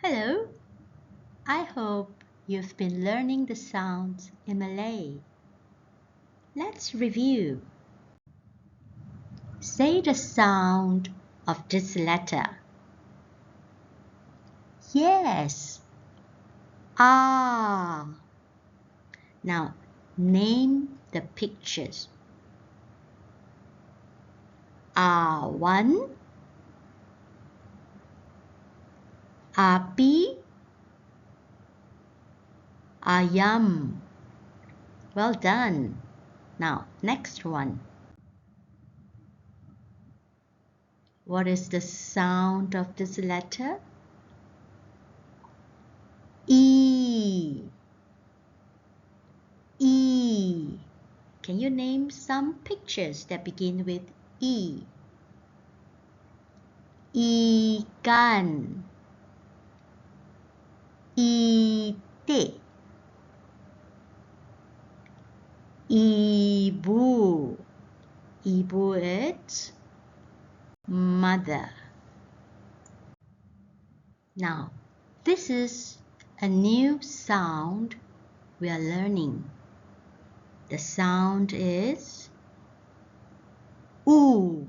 Hello, I hope you've been learning the sounds in Malay. Let's review. Say the sound of this letter. Yes. Ah. Now, name the pictures. Awan, api, ayam. Well done. Now, next one. What is the sound of this letter? E. E. Can you name some pictures that begin with E? Ikan, itik, ibu. Ibu is mother. Now, this is a new sound we are learning. The sound is oo.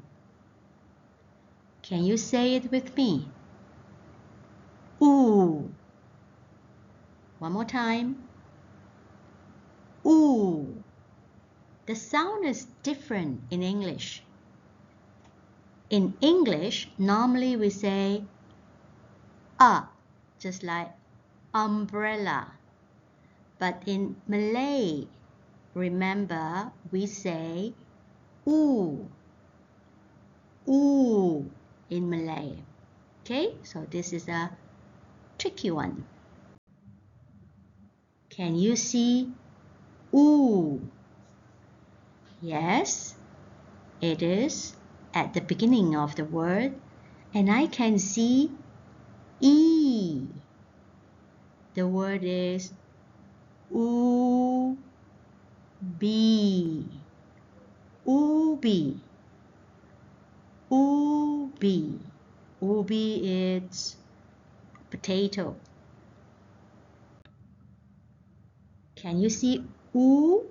Can you say it with me? Ooh. One more time. Ooh. The sound is different in English. In English, normally we say just like umbrella. But in Malay, remember we say ooh. Ooh in Malay. Okay, so this is a tricky one. Can you see ooh? Yes, it is at the beginning of the word, and I can see E. The word is ubi. Ubi. Ubi. Ubi is potato. Can you see oo?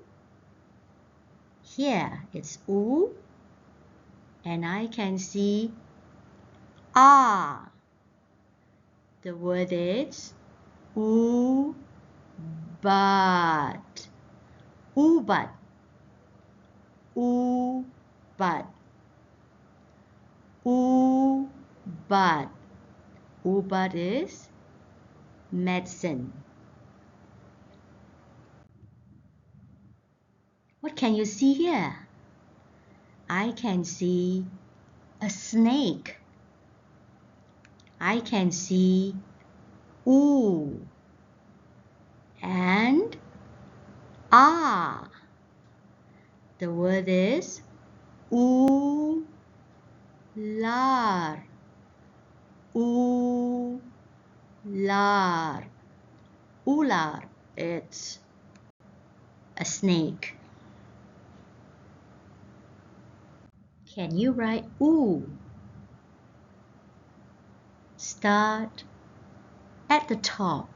Here it's oo, and I can see ah. The word is ubat. Ubat. Ubat. Ubat. Ubat is medicine. What can you see here? I can see a snake. I can see ooh and ah. The word is ular. Ular. Ular. It's a snake. Can you write ooh? Start at the top.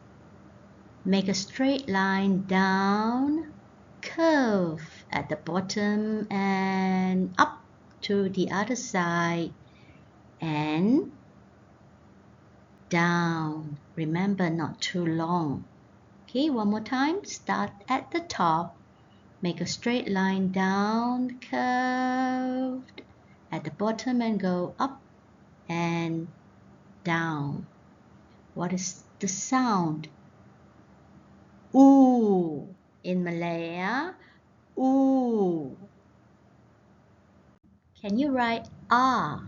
Make a straight line down, curve at the bottom and up to the other side and down. Remember, not too long. Okay, one more time. Start at the top. Make a straight line down, curved at the bottom and go up and down. What is the sound? Ooh in Malay. Ooh. Can you write ah?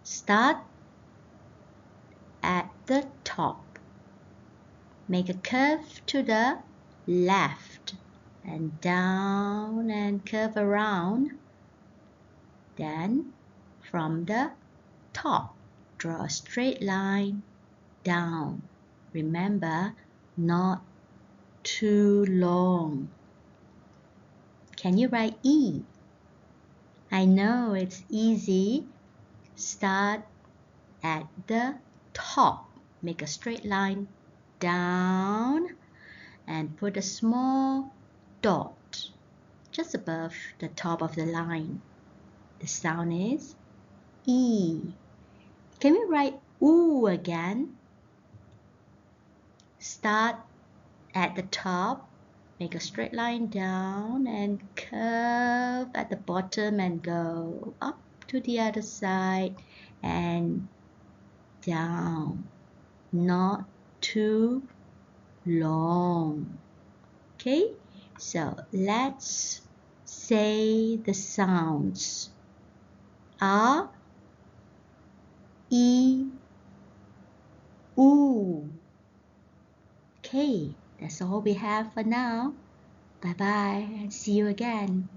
Start at the top. Make a curve to the left and down and curve around. Then from the top, draw a straight line down. Remember, not too long. Can you write E? I know it's easy. Start at the top. make a straight line down and put a small dot just above the top of the line. The sound is E. Can we write oo again? Start at the top, make a straight line down and curve at the bottom and go up to the other side and down. Not too long. Okay, so let's say the sounds. A, E, oo. Okay, that's all we have for now. Bye bye and see you again.